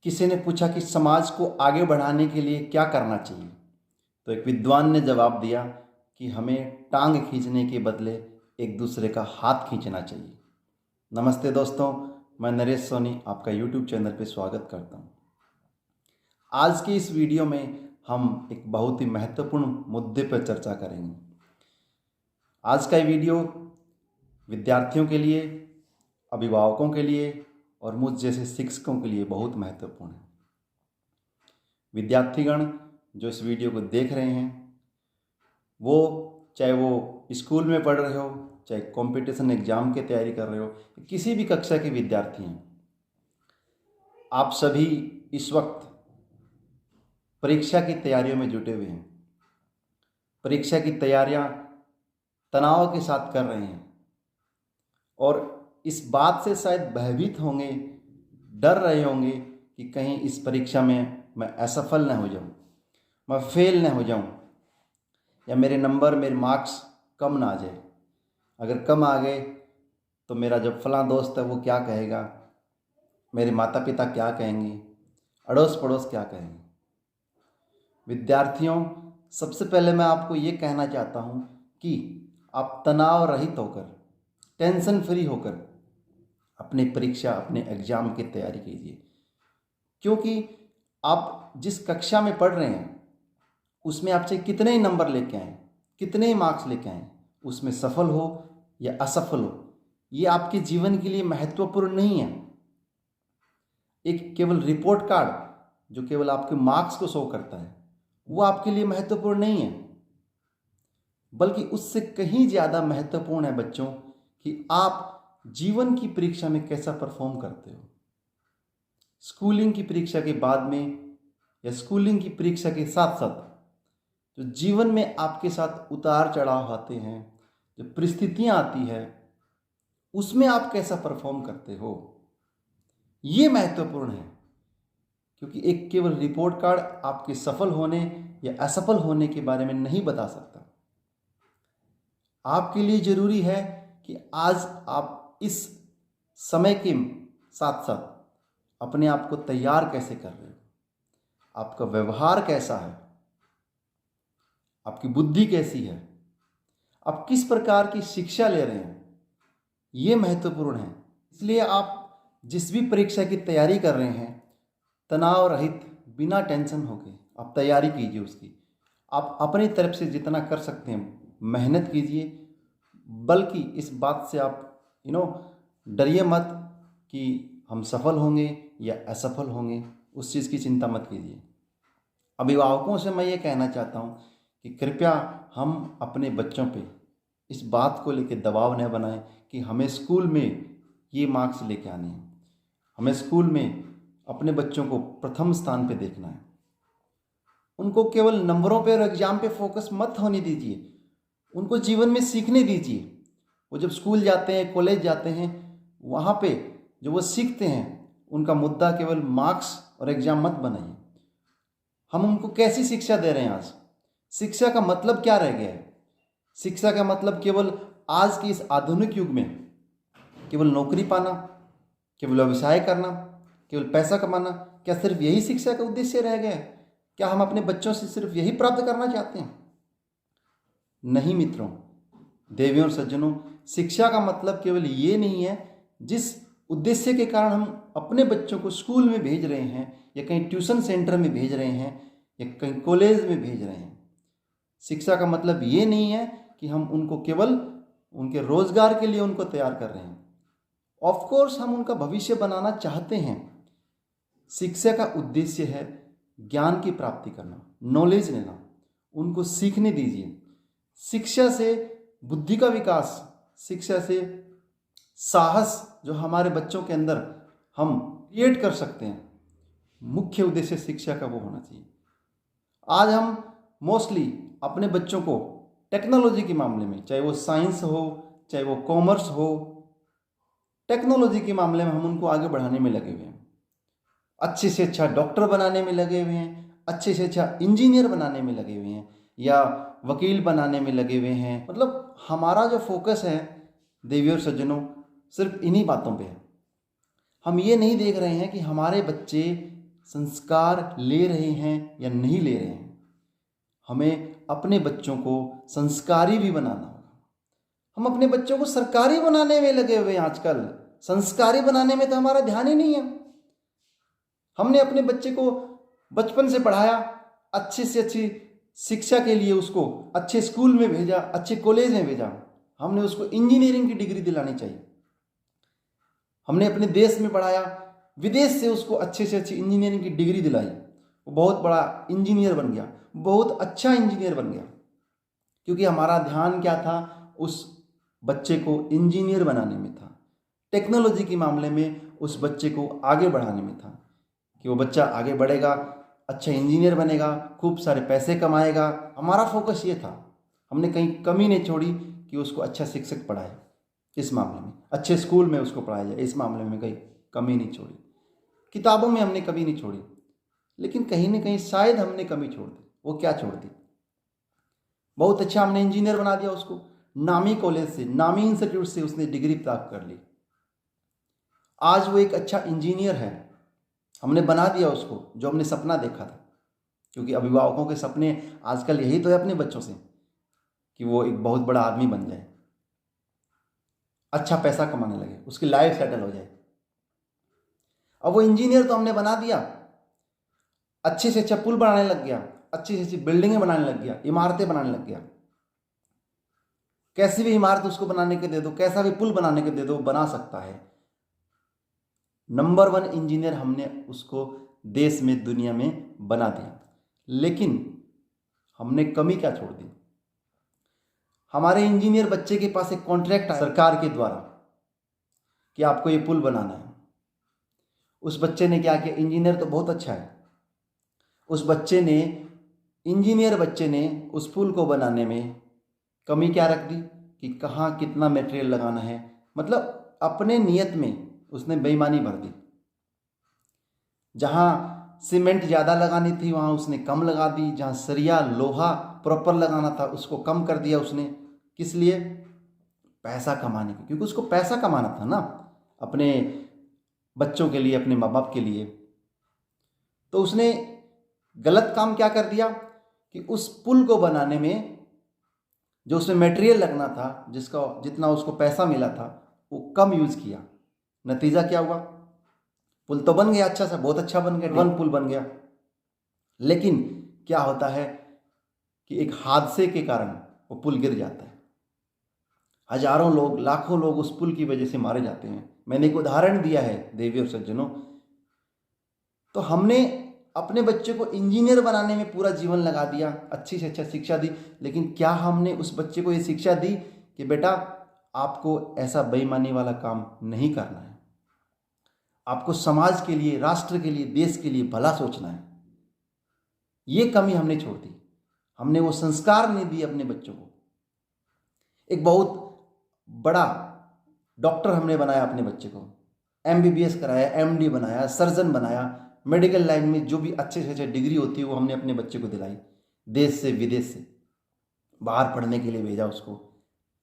किसी ने पूछा कि समाज को आगे बढ़ाने के लिए क्या करना चाहिए, तो एक विद्वान ने जवाब दिया कि हमें टांग खींचने के बदले एक दूसरे का हाथ खींचना चाहिए। नमस्ते दोस्तों, मैं नरेश सोनी आपका यूट्यूब चैनल पे स्वागत करता हूँ। आज की इस वीडियो में हम एक बहुत ही महत्वपूर्ण मुद्दे पर चर्चा करेंगे। आज का ये वीडियो विद्यार्थियों के लिए, अभिभावकों के लिए और मुझ जैसे शिक्षकों के लिए बहुत महत्वपूर्ण है। विद्यार्थीगण जो इस वीडियो को देख रहे हैं, वो चाहे वो स्कूल में पढ़ रहे हो, चाहे कंपटीशन एग्जाम की तैयारी कर रहे हो, किसी भी कक्षा के विद्यार्थी हैं, आप सभी इस वक्त परीक्षा की तैयारियों में जुटे हुए हैं। परीक्षा की तैयारियां तनाव के साथ कर रहे हैं और इस बात से शायद भयभीत होंगे, डर रहे होंगे कि कहीं इस परीक्षा में मैं असफल न हो जाऊं, मैं फेल न हो जाऊं, या मेरे नंबर, मेरे मार्क्स कम ना आ जाए। अगर कम आ गए तो मेरा जो फलां दोस्त है वो क्या कहेगा, मेरे माता पिता क्या कहेंगे, अड़ोस पड़ोस क्या कहेंगे। विद्यार्थियों, सबसे पहले मैं आपको ये कहना चाहता हूँ कि आप तनाव रहित होकर, टेंशन फ्री होकर अपनी परीक्षा, अपने एग्ज़ाम की तैयारी कीजिए। क्योंकि आप जिस कक्षा में पढ़ रहे हैं उसमें आपसे कितने ही नंबर लेके आएँ, कितने ही मार्क्स लेके आएँ, उसमें सफल हो या असफल हो, ये आपके जीवन के लिए महत्वपूर्ण नहीं है। एक केवल रिपोर्ट कार्ड जो केवल आपके मार्क्स को शो करता है, वो आपके लिए महत्वपूर्ण नहीं है, बल्कि उससे कहीं ज़्यादा महत्वपूर्ण है बच्चों कि आप जीवन की परीक्षा में कैसा परफॉर्म करते हो। स्कूलिंग की परीक्षा के बाद में या स्कूलिंग की परीक्षा के साथ साथ जो जीवन में आपके साथ उतार चढ़ाव आते हैं, जो परिस्थितियां आती है, उसमें आप कैसा परफॉर्म करते हो, ये महत्वपूर्ण है। क्योंकि एक केवल रिपोर्ट कार्ड आपके सफल होने या असफल होने के बारे में नहीं बता सकता। आपके लिए जरूरी है कि आज आप इस समय के साथ साथ अपने आप को तैयार कैसे कर रहे हो, आपका व्यवहार कैसा है, आपकी बुद्धि कैसी है, आप किस प्रकार की शिक्षा ले रहे हैं, ये महत्वपूर्ण है। इसलिए आप जिस भी परीक्षा की तैयारी कर रहे हैं, तनाव रहित, बिना टेंशन होके आप तैयारी कीजिए उसकी। आप अपनी तरफ से जितना कर सकते हैं मेहनत कीजिए, बल्कि इस बात से आप डरिए मत कि हम सफल होंगे या असफल होंगे, उस चीज़ की चिंता मत कीजिए। अभिभावकों से मैं ये कहना चाहता हूँ कि कृपया हम अपने बच्चों पे इस बात को लेकर दबाव न बनाएं कि हमें स्कूल में ये मार्क्स लेके आने हैं, हमें स्कूल में अपने बच्चों को प्रथम स्थान पे देखना है। उनको केवल नंबरों पे और एग्जाम पे फोकस मत होने दीजिए, उनको जीवन में सीखने दीजिए। वो जब स्कूल जाते हैं, कॉलेज जाते हैं, वहाँ पे जो वो सीखते हैं, उनका मुद्दा केवल मार्क्स और एग्जाम मत बनाइए। हम उनको कैसी शिक्षा दे रहे हैं आज? शिक्षा का मतलब क्या रह गया है? शिक्षा का मतलब केवल आज के इस आधुनिक युग में केवल नौकरी पाना, केवल व्यवसाय करना, केवल पैसा कमाना, क्या सिर्फ यही शिक्षा का उद्देश्य रह गया है? क्या हम अपने बच्चों से सिर्फ यही प्राप्त करना चाहते हैं? नहीं मित्रों, देवियों और सज्जनों, शिक्षा का मतलब केवल ये नहीं है जिस उद्देश्य के कारण हम अपने बच्चों को स्कूल में भेज रहे हैं या कहीं ट्यूशन सेंटर में भेज रहे हैं या कहीं कॉलेज में भेज रहे हैं। शिक्षा का मतलब ये नहीं है कि हम उनको केवल उनके रोजगार के लिए उनको तैयार कर रहे हैं। ऑफ कोर्स हम उनका भविष्य बनाना चाहते हैं। शिक्षा का उद्देश्य है ज्ञान की प्राप्ति करना, नॉलेज लेना, उनको सीखने दीजिए। शिक्षा से बुद्धि का विकास, शिक्षा से साहस जो हमारे बच्चों के अंदर हम क्रिएट कर सकते हैं, मुख्य उद्देश्य शिक्षा का वो होना चाहिए। आज हम मोस्टली अपने बच्चों को टेक्नोलॉजी के मामले में, चाहे वो साइंस हो, चाहे वो कॉमर्स हो, टेक्नोलॉजी के मामले में हम उनको आगे बढ़ाने में लगे हुए हैं। अच्छे से अच्छा डॉक्टर बनाने में लगे हुए हैं, अच्छे से अच्छा इंजीनियर बनाने में लगे हुए हैं, या वकील बनाने में लगे हुए हैं। मतलब हमारा जो फोकस है देवियों और सज्जनों, सिर्फ इन्हीं बातों पे है। हम ये नहीं देख रहे हैं कि हमारे बच्चे संस्कार ले रहे हैं या नहीं ले रहे हैं। हमें अपने बच्चों को संस्कारी भी बनाना होगा। हम अपने बच्चों को सरकारी बनाने में लगे हुए हैं आजकल, संस्कारी बनाने में तो हमारा ध्यान ही नहीं है। हमने अपने बच्चे को बचपन से पढ़ाया, अच्छी से अच्छी शिक्षा के लिए उसको अच्छे स्कूल में भेजा, अच्छे कॉलेज में भेजा। हमने उसको इंजीनियरिंग की डिग्री दिलानी चाहिए। हमने अपने देश में पढ़ाया, विदेश से उसको अच्छे से अच्छी इंजीनियरिंग की डिग्री दिलाई, वो बहुत बड़ा इंजीनियर बन गया, बहुत अच्छा इंजीनियर बन गया, क्योंकि हमारा ध्यान क्या था, उस बच्चे को इंजीनियर बनाने में था। टेक्नोलॉजी के मामले में उस बच्चे को आगे बढ़ाने में था कि वो बच्चा आगे बढ़ेगा, अच्छा इंजीनियर बनेगा, खूब सारे पैसे कमाएगा। हमारा फोकस ये था। हमने कहीं कमी नहीं छोड़ी कि उसको अच्छा शिक्षक पढ़ाए, इस मामले में अच्छे स्कूल में उसको पढ़ाया जाए, इस मामले में कहीं कमी नहीं छोड़ी। किताबों में हमने कमी नहीं छोड़ी, लेकिन कहीं ना कहीं शायद हमने कमी छोड़ दी। वो क्या छोड़ दी? बहुत अच्छा हमने इंजीनियर बना दिया उसको, नामी कॉलेज से, नामी इंस्टीट्यूट से उसने डिग्री प्राप्त कर ली। आज वो एक अच्छा इंजीनियर है। हमने बना दिया उसको जो हमने सपना देखा था, क्योंकि अभिभावकों के सपने आजकल यही तो है अपने बच्चों से कि वो एक बहुत बड़ा आदमी बन जाए, अच्छा पैसा कमाने लगे, उसकी लाइफ सेटल हो जाए। अब वो इंजीनियर तो हमने बना दिया, अच्छे से अच्छा पुल बनाने लग गया, अच्छी से अच्छी बिल्डिंगें बनाने लग गया, इमारतें बनाने लग गया। कैसी भी इमारत उसको बनाने के दे दो, कैसा भी पुल बनाने के दे दो, बना सकता है। नंबर 1 इंजीनियर हमने उसको देश में, दुनिया में बना दिया। लेकिन हमने कमी क्या छोड़ दी? हमारे इंजीनियर बच्चे के पास एक कॉन्ट्रैक्ट आया सरकार के द्वारा कि आपको ये पुल बनाना है। उस बच्चे ने क्या किया? इंजीनियर तो बहुत अच्छा है, उस बच्चे ने, इंजीनियर बच्चे ने उस पुल को बनाने में कमी क्या रख दी कि कहाँ कितना मटेरियल लगाना है। मतलब अपने नियत में उसने बेईमानी भर दी। जहाँ सीमेंट ज़्यादा लगानी थी वहाँ उसने कम लगा दी, जहाँ सरिया लोहा प्रॉपर लगाना था उसको कम कर दिया उसने। किस लिए? पैसा कमाने के, क्योंकि उसको पैसा कमाना था ना, अपने बच्चों के लिए, अपने माँ बाप के लिए। तो उसने गलत काम क्या कर दिया कि उस पुल को बनाने में जो उसमें मटेरियल लगना था, जिसका जितना उसको पैसा मिला था, वो कम यूज़ किया। नतीजा क्या हुआ? पुल तो बन गया अच्छा सा, बहुत अच्छा बन गया, 1 पुल बन गया। लेकिन क्या होता है कि एक हादसे के कारण वो पुल गिर जाता है। हजारों लोग, लाखों लोग उस पुल की वजह से मारे जाते हैं। मैंने एक उदाहरण दिया है देवी और सज्जनों। तो हमने अपने बच्चे को इंजीनियर बनाने में पूरा जीवन लगा दिया, अच्छी से अच्छा शिक्षा दी, लेकिन क्या हमने उस बच्चे को ये शिक्षा दी कि बेटा आपको ऐसा बेईमानी वाला काम नहीं करना है, आपको समाज के लिए, राष्ट्र के लिए, देश के लिए भला सोचना है? ये कमी हमने छोड़ दी। हमने वो संस्कार नहीं दिए अपने बच्चों को। एक बहुत बड़ा डॉक्टर हमने बनाया अपने बच्चे को, MBBS कराया, MD बनाया, सर्जन बनाया, मेडिकल लाइन में जो भी अच्छे से अच्छे डिग्री होती है वो हमने अपने बच्चे को दिलाई। देश से, विदेश से बाहर पढ़ने के लिए भेजा उसको।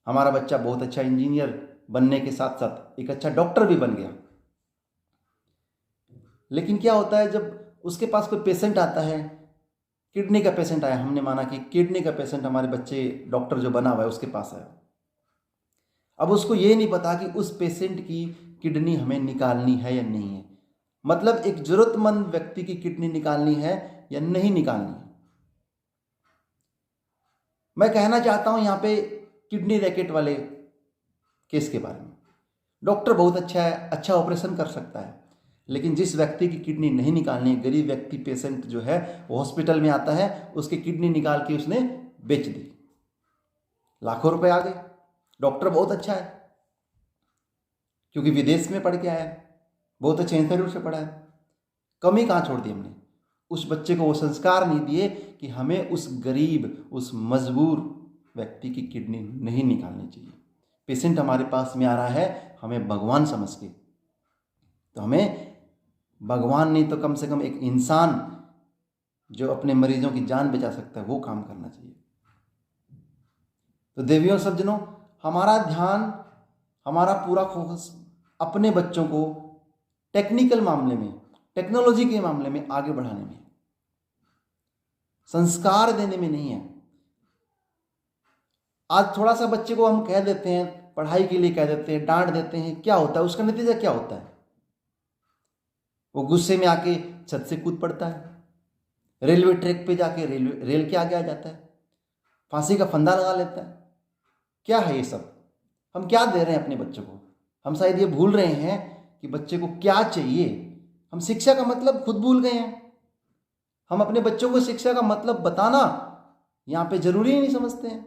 हमारा बच्चा बहुत अच्छा इंजीनियर बनने के साथ साथ एक अच्छा डॉक्टर भी बन गया। लेकिन क्या होता है जब उसके पास कोई पेशेंट आता है, किडनी का पेशेंट आया, हमने माना कि किडनी का पेशेंट हमारे बच्चे डॉक्टर जो बना हुआ है उसके पास आया। अब उसको ये नहीं पता कि उस पेशेंट की किडनी हमें निकालनी है या नहीं है। मतलब एक जरूरतमंद व्यक्ति की किडनी निकालनी है या नहीं निकालनी है। मैं कहना चाहता हूं यहां पे किडनी रैकेट वाले केस के बारे में। डॉक्टर बहुत अच्छा है, अच्छा ऑपरेशन कर सकता है, लेकिन जिस व्यक्ति की किडनी नहीं निकालनी, गरीब व्यक्ति, पेशेंट जो है वो हॉस्पिटल में आता है, उसकी किडनी निकाल के उसने बेच दी, लाखों रुपए आ गए। डॉक्टर बहुत अच्छा है क्योंकि विदेश में पढ़ के आया है, बहुत अच्छे इंस्टीट्यूट से पढ़ा है। कमी कहाँ छोड़ दी हमने? उस बच्चे को वो संस्कार नहीं दिए कि हमें उस गरीब, उस मजबूर व्यक्ति की किडनी नहीं निकालनी चाहिए। पेशेंट हमारे पास में आ रहा है हमें भगवान समझ के, तो हमें भगवान नहीं तो कम से कम एक इंसान जो अपने मरीजों की जान बचा सकता है वो काम करना चाहिए। तो देवियों सज्जनों, हमारा ध्यान, हमारा पूरा फोकस अपने बच्चों को टेक्निकल मामले में टेक्नोलॉजी के मामले में आगे बढ़ाने में, संस्कार देने में नहीं है। आज थोड़ा सा बच्चे को हम कह देते हैं, पढ़ाई के लिए कह देते हैं, डांट देते हैं, क्या होता है? उसका नतीजा क्या होता है? वो गुस्से में आके छत से कूद पड़ता है, रेलवे ट्रैक पे जाके रेल के आगे आ जाता है, फांसी का फंदा लगा लेता है। क्या है ये सब? हम क्या दे रहे हैं अपने बच्चों को? हम शायद ये भूल रहे हैं कि बच्चे को क्या चाहिए। हम शिक्षा का मतलब खुद भूल गए हैं। हम अपने बच्चों को शिक्षा का मतलब बताना यहाँ पे जरूरी ही नहीं समझते हैं।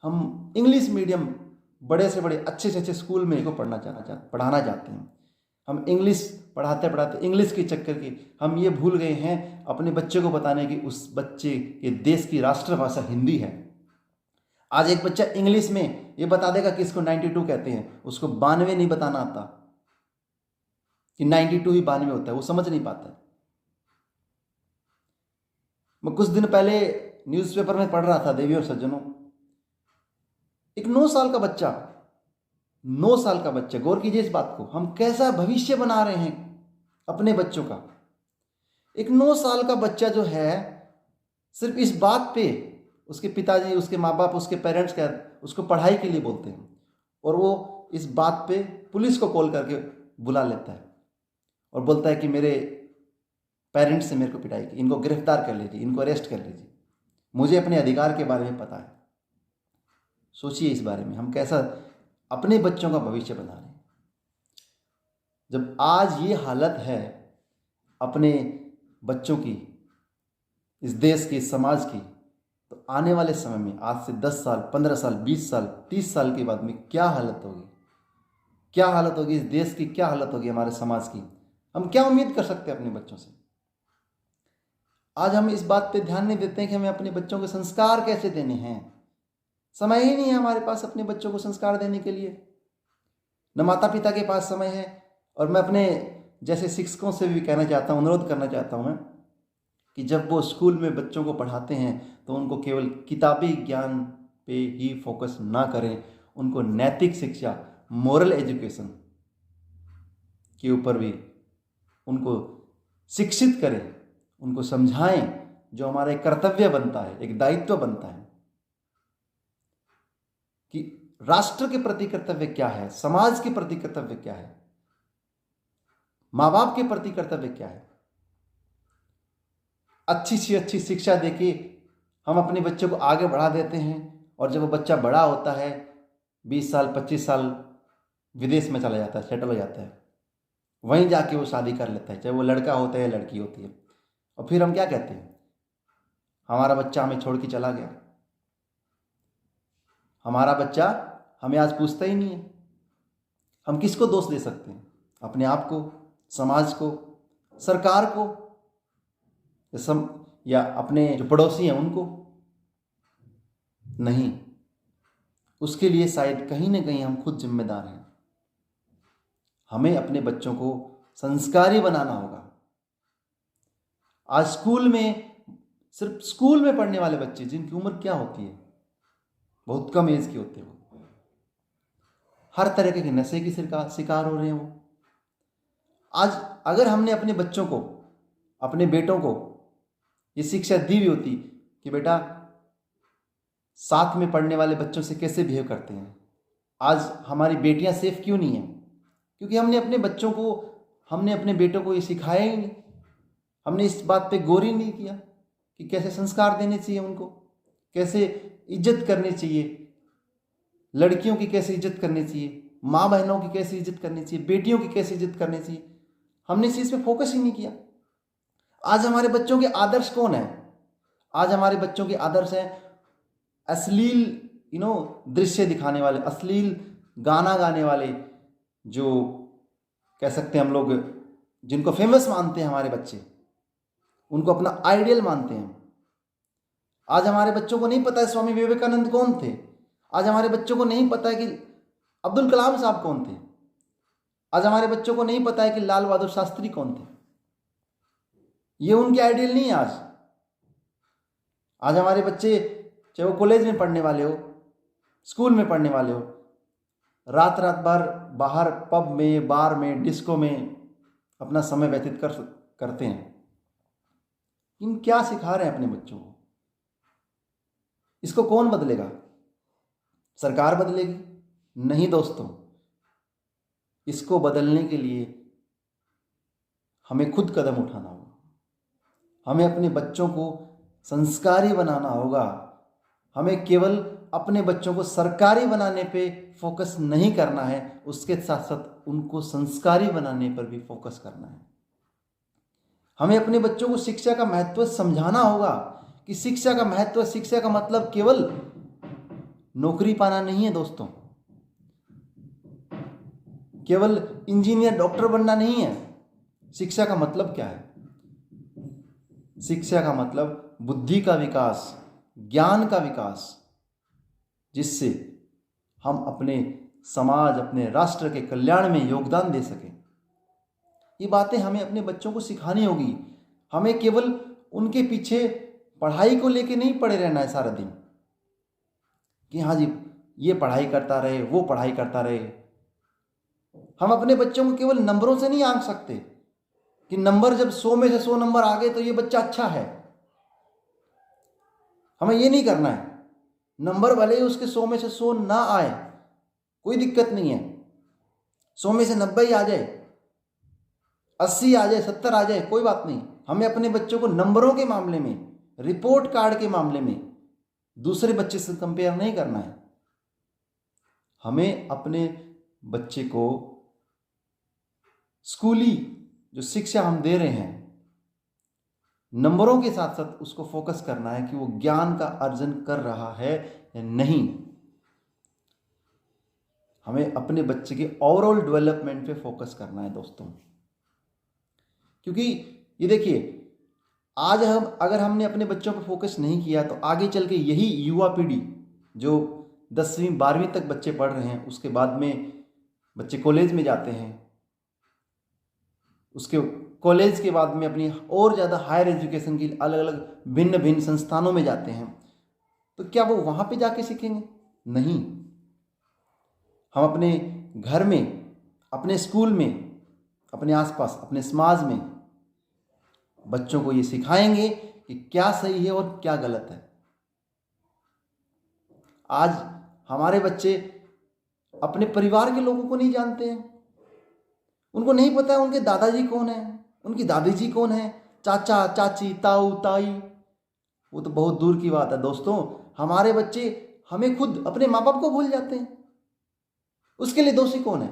हम इंग्लिश मीडियम बड़े से बड़े अच्छे से अच्छे स्कूल में को पढ़ाना चाहते हैं। हम इंग्लिश पढ़ाते पढ़ाते इंग्लिश के चक्कर की हम ये भूल गए हैं अपने बच्चे को बताने कि उस बच्चे के देश की राष्ट्रभाषा हिंदी है। आज एक बच्चा इंग्लिश में ये बता देगा कि इसको 92 कहते हैं, उसको 92 नहीं बताना आता कि 92 ही 92 होता है, वो समझ नहीं पाता। मैं कुछ दिन पहले न्यूज़पेपर में पढ़ रहा था, देवी और सज्जनों, एक 9 साल का बच्चा, 9 साल का बच्चा, गौर कीजिए इस बात को, हम कैसा भविष्य बना रहे हैं अपने बच्चों का। एक 9 साल का बच्चा जो है सिर्फ इस बात पे उसके पिताजी, उसके माँ बाप, उसके पेरेंट्स का उसको पढ़ाई के लिए बोलते हैं और वो इस बात पे पुलिस को कॉल करके बुला लेता है और बोलता है कि मेरे पेरेंट्स से मेरे को पिटाई की, इनको गिरफ्तार कर लीजिए, इनको अरेस्ट कर लीजिए, मुझे अपने अधिकार के बारे में पता है। सोचिए इस बारे में हम कैसा अपने बच्चों का भविष्य बना रहे हैं। जब आज ये हालत है अपने बच्चों की, इस देश की, इस समाज की, तो आने वाले समय में आज से 10 साल, 15 साल, 20 साल, 30 साल के बाद में क्या हालत होगी? क्या हालत होगी इस देश की? क्या हालत होगी हमारे समाज की? हम क्या उम्मीद कर सकते हैं अपने बच्चों से? आज हम इस बात पे ध्यान नहीं देते हैं कि हमें अपने बच्चों को संस्कार कैसे देने हैं। समय ही नहीं है हमारे पास अपने बच्चों को संस्कार देने के लिए, न माता पिता के पास समय है। और मैं अपने जैसे शिक्षकों से भी कहना चाहता हूँ, अनुरोध करना चाहता हूँ मैं, कि जब वो स्कूल में बच्चों को पढ़ाते हैं तो उनको केवल किताबी ज्ञान पे ही फोकस ना करें, उनको नैतिक शिक्षा, मोरल एजुकेशन के ऊपर भी उनको शिक्षित करें, उनको समझाएं, जो हमारा एक कर्तव्य बनता है, एक दायित्व बनता है कि राष्ट्र के प्रति कर्तव्य क्या है, समाज के प्रति कर्तव्य क्या है, माँ बाप के प्रति कर्तव्य क्या है। अच्छी से अच्छी शिक्षा देके हम अपने बच्चों को आगे बढ़ा देते हैं और जब वो बच्चा बड़ा होता है, 20 साल 25 साल, विदेश में चला जाता है, सेटल हो जाता है, वहीं जाके वो शादी कर लेता है, चाहे वो लड़का होता है या लड़की होती है। और फिर हम क्या कहते हैं? हमारा बच्चा हमें छोड़ के चला गया, हमारा बच्चा हमें आज पूछता ही नहीं है। हम किसको दोष दे सकते हैं? अपने आप को, समाज को, सरकार को, या अपने जो पड़ोसी हैं उनको? नहीं, उसके लिए शायद कहीं ना कहीं हम खुद जिम्मेदार हैं। हमें अपने बच्चों को संस्कारी बनाना होगा। आज स्कूल में, सिर्फ स्कूल में पढ़ने वाले बच्चे, जिनकी उम्र क्या होती है, बहुत कम एज के होते हैं, हर तरह के नशे की शिकार हो रहे हैं वो। आज अगर हमने अपने बच्चों को, अपने बेटों को ये शिक्षा दी भी होती कि बेटा साथ में पढ़ने वाले बच्चों से कैसे बिहेव करते हैं, आज हमारी बेटियां सेफ क्यों नहीं हैं? क्योंकि हमने अपने बच्चों को, हमने अपने बेटों को ये सिखाया ही नहीं। हमने इस बात पे गौर ही नहीं किया कि कैसे संस्कार देने चाहिए उनको, कैसे इज्जत करनी चाहिए, लड़कियों की कैसे इज्जत करनी चाहिए, माँ बहनों की कैसे इज्जत करनी चाहिए, बेटियों की कैसे इज्जत करनी चाहिए। हमने इस चीज़ पे फोकस ही नहीं किया। आज हमारे बच्चों के आदर्श कौन है? आज हमारे बच्चों के आदर्श हैं अश्लील दृश्य दिखाने वाले, अश्लील गाना गाने वाले, जो कह सकते हैं हम लोग, जिनको फेमस मानते हैं हमारे बच्चे, उनको अपना आइडियल मानते हैं। आज हमारे बच्चों को नहीं पता है स्वामी विवेकानंद कौन थे। आज हमारे बच्चों को नहीं पता है कि अब्दुल कलाम साहब कौन थे। आज हमारे बच्चों को नहीं पता है कि लाल बहादुर शास्त्री कौन थे। ये उनके आइडियल नहीं है। आज हमारे बच्चे, चाहे वो कॉलेज में पढ़ने वाले हो, स्कूल में पढ़ने वाले हो, रात रात भर बाहर पब में, बार में, डिस्को में अपना समय व्यतीत करते हैं, इन क्या सिखा रहे हैं अपने बच्चों को? इसको कौन बदलेगा? सरकार बदलेगी? नहीं दोस्तों, इसको बदलने के लिए हमें खुद कदम उठाना होगा। हमें अपने बच्चों को संस्कारी बनाना होगा। हमें केवल अपने बच्चों को सरकारी बनाने पे फोकस नहीं करना है, उसके साथ साथ उनको संस्कारी बनाने पर भी फोकस करना है। हमें अपने बच्चों को शिक्षा का महत्व समझाना होगा कि शिक्षा का महत्व, शिक्षा का मतलब केवल नौकरी पाना नहीं है दोस्तों, केवल इंजीनियर डॉक्टर बनना नहीं है। शिक्षा का मतलब क्या है? शिक्षा का मतलब बुद्धि का विकास, ज्ञान का विकास, जिससे हम अपने समाज, अपने राष्ट्र के कल्याण में योगदान दे सकें। ये बातें हमें अपने बच्चों को सिखानी होगी। हमें केवल उनके पीछे पढ़ाई को लेके नहीं पड़े रहना है सारा दिन कि हाँ जी ये पढ़ाई करता रहे, वो पढ़ाई करता रहे। हम अपने बच्चों को केवल नंबरों से नहीं आंक सकते कि नंबर जब 100 में से 100 नंबर आ गए तो ये बच्चा अच्छा है। हमें ये नहीं करना है। नंबर भले ही उसके 100 में से 100 ना आए, कोई दिक्कत नहीं है। 100 में से 90 ही आ जाए, 80 आ जाए, 70 आ जाए, कोई बात नहीं। हमें अपने बच्चों को नंबरों के मामले में, रिपोर्ट कार्ड के मामले में दूसरे बच्चे से कंपेयर नहीं करना है। हमें अपने बच्चे को स्कूली जो शिक्षा हम दे रहे हैं, नंबरों के साथ साथ उसको फोकस करना है कि वो ज्ञान का अर्जन कर रहा है या नहीं। हमें अपने बच्चे के ओवरऑल डेवलपमेंट पे फोकस करना है दोस्तों। क्योंकि ये देखिए, आज अगर हमने अपने बच्चों पर फोकस नहीं किया तो आगे चल के यही युवा पीढ़ी जो 10वीं 12वीं तक बच्चे पढ़ रहे हैं, उसके बाद में बच्चे कॉलेज में जाते हैं, उसके कॉलेज के बाद में अपनी और ज़्यादा हायर एजुकेशन की अलग अलग भिन्न भिन्न संस्थानों में जाते हैं, तो क्या वो वहाँ पे जाके सीखेंगे? नहीं। हम अपने घर में, अपने स्कूल में, अपने आसपास, अपने समाज में बच्चों को ये सिखाएंगे कि क्या सही है और क्या गलत है। आज हमारे बच्चे अपने परिवार के लोगों को नहीं जानते हैं। उनको नहीं पता है उनके दादाजी कौन है, उनकी दादी जी कौन है, चाचा चाची, ताऊ ताई, वो तो बहुत दूर की बात है दोस्तों। हमारे बच्चे हमें खुद अपने माँ बाप को भूल जाते हैं। उसके लिए दोषी कौन है?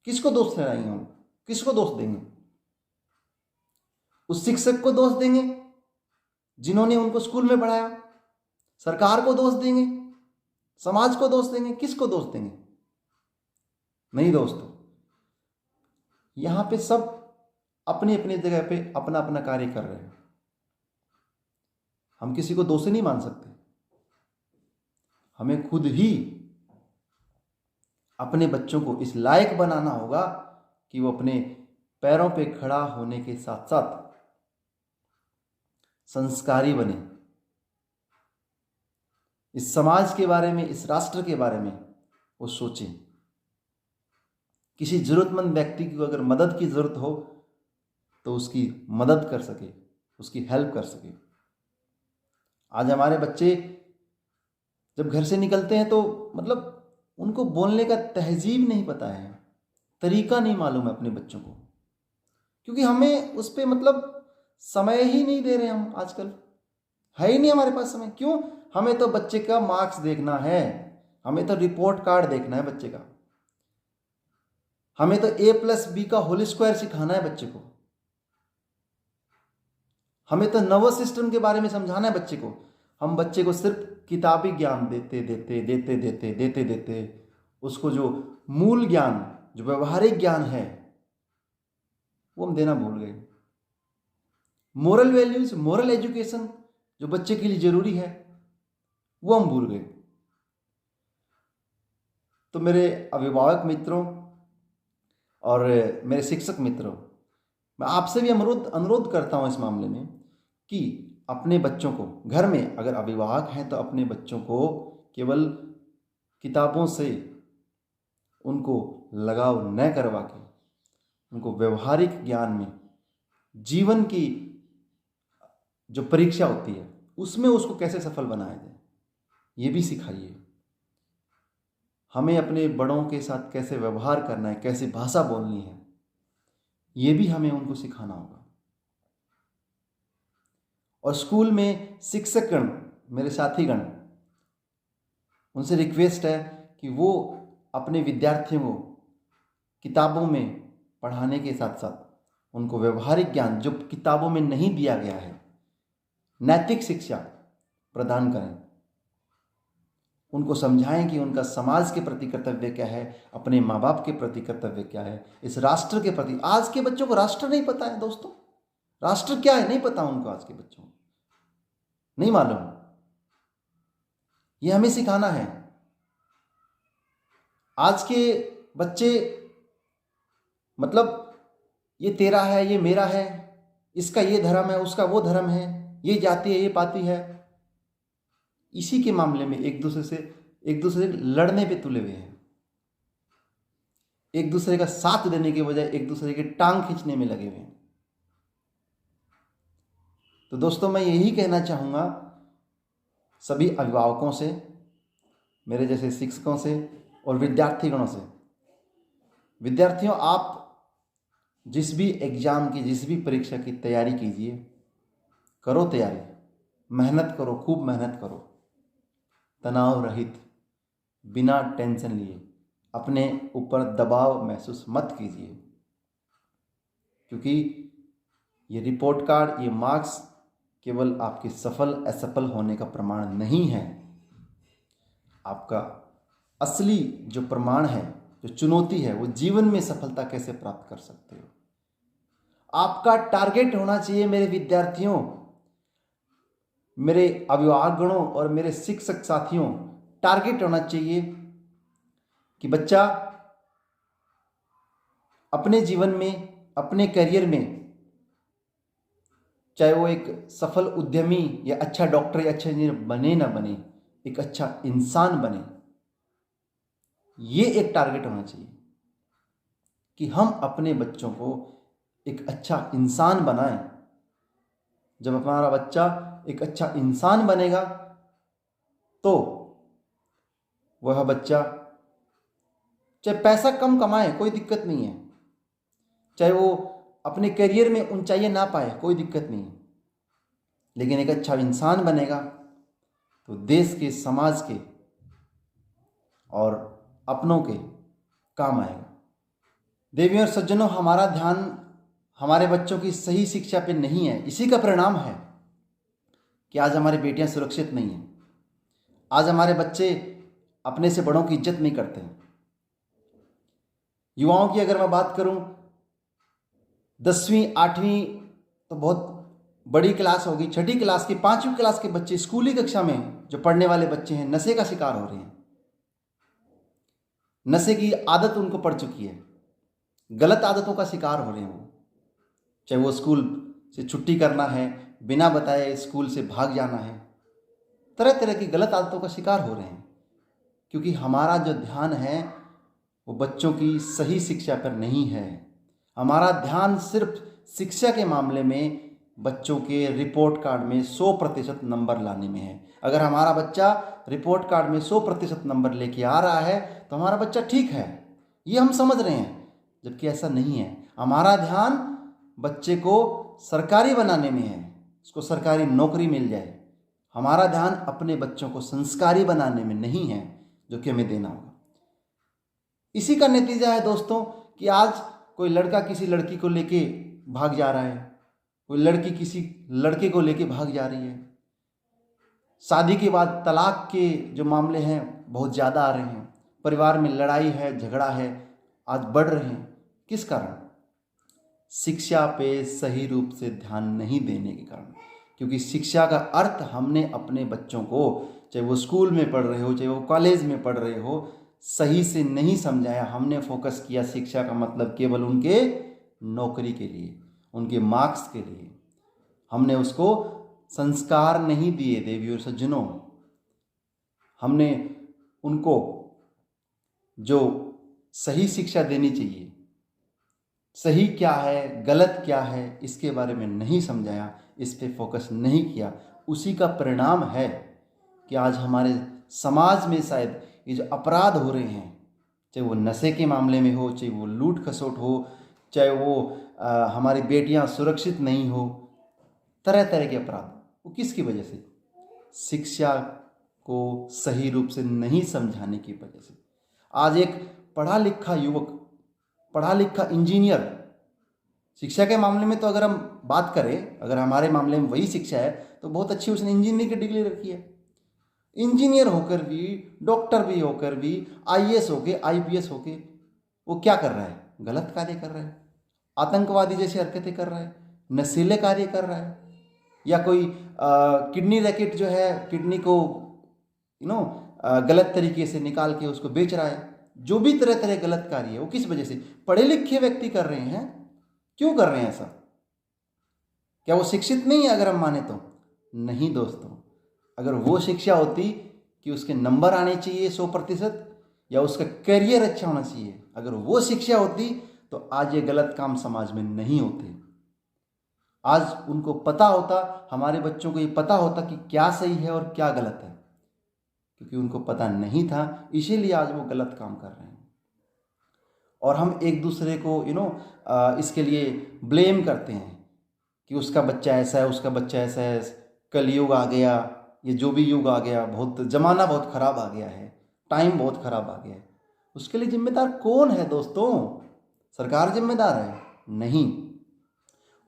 किसको दोष ठहराएंगे हम? किसको दोष देंगे? उस शिक्षक को दोष देंगे जिन्होंने उनको स्कूल में पढ़ाया? सरकार को दोष देंगे? समाज को दोष देंगे? किसको दोष देंगे? नहीं दोस्तों, यहां पे सब अपनी अपनी जगह पे अपना अपना कार्य कर रहे हैं। हम किसी को दोषी नहीं मान सकते। हमें खुद ही अपने बच्चों को इस लायक बनाना होगा कि वो अपने पैरों पे खड़ा होने के साथ साथ संस्कारी बने। इस समाज के बारे में, इस राष्ट्र के बारे में वो सोचें। किसी जरूरतमंद व्यक्ति को अगर मदद की जरूरत हो तो उसकी मदद कर सके, उसकी हेल्प कर सके। आज हमारे बच्चे जब घर से निकलते हैं तो मतलब उनको बोलने का तहजीब नहीं पता है, तरीका नहीं मालूम है अपने बच्चों को, क्योंकि हमें उस पर मतलब समय ही नहीं दे रहे। हम आजकल है ही नहीं हमारे पास समय। क्यों? हमें तो बच्चे का मार्क्स देखना है, हमें तो रिपोर्ट कार्ड देखना है बच्चे का, हमें तो A+B का होल स्क्वायर सिखाना है बच्चे को, हमें तो नर्वस सिस्टम के बारे में समझाना है बच्चे को। हम बच्चे को सिर्फ किताबी ज्ञान देते उसको जो मूल ज्ञान, जो व्यवहारिक ज्ञान है, वो हम देना भूल गए। मोरल वैल्यूज, मोरल एजुकेशन जो बच्चे के लिए जरूरी है, वो हम भूल गए। तो मेरे अभिभावक मित्रों और मेरे शिक्षक मित्रों, मैं आपसे भी अनुरोध करता हूं इस मामले में कि अपने बच्चों को घर में, अगर अभिभावक हैं तो अपने बच्चों को केवल किताबों से उनको लगाव न करवा के उनको व्यवहारिक ज्ञान में, जीवन की जो परीक्षा होती है उसमें उसको कैसे सफल बनाया जाए, ये भी सिखाइए। हमें अपने बड़ों के साथ कैसे व्यवहार करना है, कैसे भाषा बोलनी है, ये भी हमें उनको सिखाना होगा। और स्कूल में शिक्षकगण, मेरे साथीगण, उनसे रिक्वेस्ट है कि वो अपने विद्यार्थियों को किताबों में पढ़ाने के साथ साथ उनको व्यवहारिक ज्ञान जो किताबों में नहीं दिया गया है, नैतिक शिक्षा प्रदान करें। उनको समझाएं कि उनका समाज के प्रति कर्तव्य क्या है, अपने माँ बाप के प्रति कर्तव्य क्या है, इस राष्ट्र के प्रति। आज के बच्चों को राष्ट्र नहीं पता है दोस्तों, राष्ट्र क्या है नहीं पता उनको, आज के बच्चों को नहीं मालूम। ये हमें सिखाना है। आज के बच्चे मतलब ये तेरा है, ये मेरा है, इसका ये धर्म है, उसका वो धर्म है, ये जाति है, ये पाति है, इसी के मामले में एक दूसरे से लड़ने पे तुले हुए हैं। एक दूसरे का साथ देने के बजाय एक दूसरे के टांग खींचने में लगे हुए हैं। तो दोस्तों, मैं यही कहना चाहूँगा सभी अभिभावकों से, मेरे जैसे शिक्षकों से और विद्यार्थीगणों से। विद्यार्थियों, आप जिस भी एग्जाम की, जिस भी परीक्षा की तैयारी कीजिए, करो तैयारी, मेहनत करो, खूब मेहनत करो, तनाव रहित, बिना टेंशन लिए। अपने ऊपर दबाव महसूस मत कीजिए, क्योंकि ये रिपोर्ट कार्ड, ये मार्क्स केवल आपके सफल असफल होने का प्रमाण नहीं है। आपका असली जो प्रमाण है, जो चुनौती है, वो जीवन में सफलता कैसे प्राप्त कर सकते हो। आपका टारगेट होना चाहिए मेरे विद्यार्थियों, मेरे अभिभावकगणों और मेरे शिक्षक साथियों, टारगेट होना चाहिए कि बच्चा अपने जीवन में, अपने करियर में, चाहे वो एक सफल उद्यमी या अच्छा डॉक्टर या अच्छा इंजीनियर बने ना बने, एक अच्छा इंसान बने। ये एक टारगेट होना चाहिए कि हम अपने बच्चों को एक अच्छा इंसान बनाएं। जब हमारा बच्चा एक अच्छा इंसान बनेगा तो वह बच्चा चाहे पैसा कम कमाए, कोई दिक्कत नहीं है, चाहे वो अपने करियर में ऊंचाइयां ना पाए, कोई दिक्कत नहीं है, लेकिन एक अच्छा इंसान बनेगा तो देश के, समाज के और अपनों के काम आएगा। देवियों और सज्जनों, हमारा ध्यान हमारे बच्चों की सही शिक्षा पे नहीं है। इसी का परिणाम है कि आज हमारी बेटियां सुरक्षित नहीं हैं। आज हमारे बच्चे अपने से बड़ों की इज्जत नहीं करते। युवाओं की अगर मैं बात करूं, 10वीं 8वीं तो बहुत बड़ी क्लास होगी, 6ठी क्लास की, 5वीं क्लास के बच्चे, स्कूली कक्षा में जो पढ़ने वाले बच्चे हैं, नशे का शिकार हो रहे हैं। नशे की आदत उनको पड़ चुकी है, गलत आदतों का शिकार हो रहे हैं वो। चाहे वो स्कूल से छुट्टी करना है, बिना बताए स्कूल से भाग जाना है, तरह तरह की गलत आदतों का शिकार हो रहे हैं, क्योंकि हमारा जो ध्यान है वो बच्चों की सही शिक्षा पर नहीं है। हमारा ध्यान सिर्फ शिक्षा के मामले में बच्चों के रिपोर्ट कार्ड में 100% नंबर लाने में है। अगर हमारा बच्चा रिपोर्ट कार्ड में 100% नंबर लेके आ रहा है तो हमारा बच्चा ठीक है, ये हम समझ रहे हैं, जबकि ऐसा नहीं है। हमारा ध्यान बच्चे को सरकारी बनाने में है, उसको सरकारी नौकरी मिल जाए। हमारा ध्यान अपने बच्चों को संस्कारी बनाने में नहीं है, जो कि हमें देना होगा। इसी का नतीजा है दोस्तों कि आज कोई लड़का किसी लड़की को लेके भाग जा रहा है, कोई लड़की किसी लड़के को लेके भाग जा रही है। शादी के बाद तलाक के जो मामले हैं बहुत ज़्यादा आ रहे हैं। परिवार में लड़ाई है, झगड़ा है, आज बढ़ रहे हैं। किस कारण? शिक्षा पे सही रूप से ध्यान नहीं देने के कारण। क्योंकि शिक्षा का अर्थ हमने अपने बच्चों को, चाहे वो स्कूल में पढ़ रहे हो, चाहे वो कॉलेज में पढ़ रहे हो, सही से नहीं समझाया। हमने फोकस किया शिक्षा का मतलब केवल उनके नौकरी के लिए, उनके मार्क्स के लिए। हमने उसको संस्कार नहीं दिए। देवियों और सज्जनों, हमने उनको जो सही शिक्षा देनी चाहिए, सही क्या है गलत क्या है इसके बारे में नहीं समझाया, इस पे फोकस नहीं किया, उसी का परिणाम है कि आज हमारे समाज में शायद ये जो अपराध हो रहे हैं, चाहे वो नशे के मामले में हो, चाहे वो लूट खसोट हो, चाहे वो हमारी बेटियां सुरक्षित नहीं हो, तरह तरह के अपराध, वो किसकी वजह से? शिक्षा को सही रूप से नहीं समझाने की वजह से। आज एक पढ़ा लिखा युवक, पढ़ा लिखा इंजीनियर, शिक्षा के मामले में तो अगर हम बात करें, अगर हमारे मामले में वही शिक्षा है तो बहुत अच्छी उसने इंजीनियरिंग की डिग्री रखी है। इंजीनियर होकर भी, डॉक्टर भी होकर भी, आईएएस होके, आईपीएस होके वो क्या कर रहा है? गलत कार्य कर रहा है, आतंकवादी जैसी हरकतें कर रहा है, नशीले कार्य कर रहा है, या कोई किडनी रैकेट जो है, किडनी को गलत तरीके से निकाल के उसको बेच रहा है। जो भी तरह तरह गलत कार्य है वो किस वजह से? पढ़े लिखे व्यक्ति कर रहे हैं। क्यों कर रहे हैं ऐसा? क्या वो शिक्षित नहीं है अगर हम माने तो? नहीं दोस्तों, अगर वो शिक्षा होती कि उसके नंबर आने चाहिए 100% या उसका करियर अच्छा होना चाहिए, अगर वो शिक्षा होती तो आज ये गलत काम समाज में नहीं होते। आज उनको पता होता, हमारे बच्चों को ये पता होता कि क्या सही है और क्या गलत है, क्योंकि उनको पता नहीं था, इसीलिए आज वो गलत काम कर रहे हैं। और हम एक दूसरे को इसके लिए ब्लेम करते हैं कि उसका बच्चा ऐसा है, उसका बच्चा ऐसा है, कलयुग आ गया, ये जो भी युग आ गया, बहुत ज़माना बहुत ख़राब आ गया है, टाइम बहुत ख़राब आ गया है। उसके लिए जिम्मेदार कौन है दोस्तों? सरकार जिम्मेदार है? नहीं,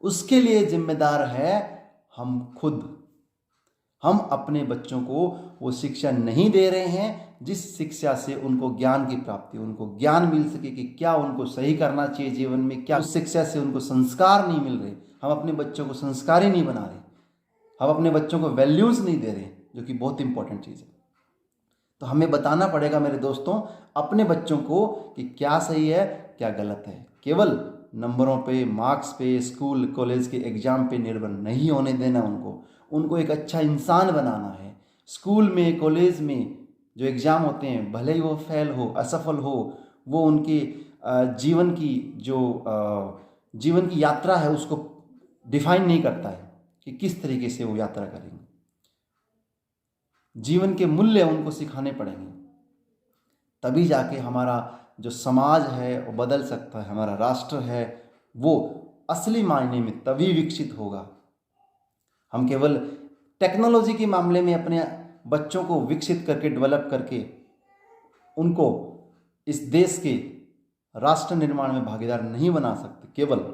उसके लिए जिम्मेदार है हम खुद। हम अपने बच्चों को वो शिक्षा नहीं दे रहे हैं जिस शिक्षा से उनको ज्ञान की प्राप्ति, उनको ज्ञान मिल सके कि क्या उनको सही करना चाहिए जीवन में, क्या उस शिक्षा से उनको संस्कार नहीं मिल रहे। हम अपने बच्चों को संस्कारी नहीं बना रहे, हम अपने बच्चों को वैल्यूज़ नहीं दे रहे, जो कि बहुत इंपॉर्टेंट चीज़ है। तो हमें बताना पड़ेगा मेरे दोस्तों अपने बच्चों को कि क्या सही है क्या गलत है। केवल नंबरों पे, मार्क्स पे, स्कूल कॉलेज के एग्ज़ाम पे निर्भर नहीं होने देना उनको एक अच्छा इंसान बनाना है। स्कूल में, कॉलेज में जो एग्ज़ाम होते हैं, भले ही वो फेल हो, असफल हो, वो उनके जीवन की यात्रा है उसको डिफाइन नहीं करता है कि किस तरीके से वो यात्रा करेंगे। जीवन के मूल्य उनको सिखाने पड़ेंगे, तभी जाके हमारा जो समाज है वो बदल सकता है, हमारा राष्ट्र है वो असली मायने में तभी विकसित होगा। हम केवल टेक्नोलॉजी के मामले में अपने बच्चों को विकसित करके, डेवलप करके उनको इस देश के राष्ट्र निर्माण में भागीदार नहीं बना सकते, केवल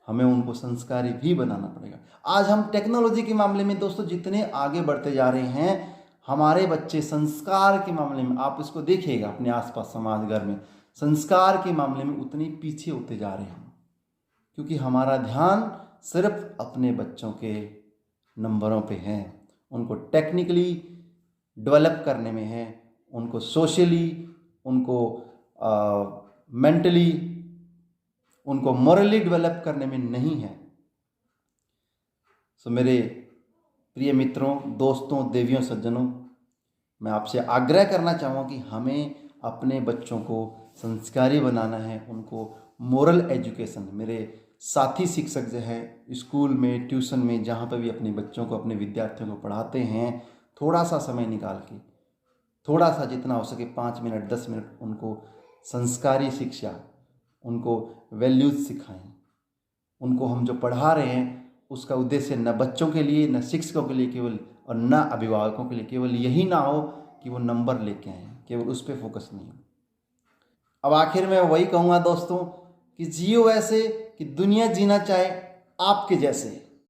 हमें उनको संस्कारी भी बनाना पड़ेगा। आज हम टेक्नोलॉजी के मामले में दोस्तों जितने आगे बढ़ते जा रहे हैं, हमारे बच्चे संस्कार के मामले में, आप इसको देखिएगा अपने आसपास समाज घर में, संस्कार के मामले में उतने पीछे होते जा रहे हैं, क्योंकि हमारा ध्यान सिर्फ अपने बच्चों के नंबरों पे है, उनको टेक्निकली डेवलप करने में है, उनको सोशली, उनको मेंटली, उनको मॉरली डेवलप करने में नहीं है। सो मेरे प्रिय मित्रों, दोस्तों, देवियों, सज्जनों, मैं आपसे आग्रह करना चाहूँगा कि हमें अपने बच्चों को संस्कारी बनाना है, उनको मोरल एजुकेशन, मेरे साथी शिक्षक जो हैं स्कूल में, ट्यूशन में, जहाँ पर भी अपने बच्चों को, अपने विद्यार्थियों को पढ़ाते हैं, थोड़ा सा समय निकाल के, थोड़ा सा जितना हो सके 5 मिनट 10 मिनट उनको संस्कारी शिक्षा, उनको वैल्यूज़ सिखाएं। उनको हम जो पढ़ा रहे हैं उसका उद्देश्य न बच्चों के लिए, न शिक्षकों के लिए केवल, और न अभिभावकों के लिए केवल यही ना हो कि वो नंबर लेके आएँ, केवल उस पर फोकस नहीं हो। अब आखिर में वही कहूँगा दोस्तों कि जियो ऐसे कि दुनिया जीना चाहे आपके जैसे।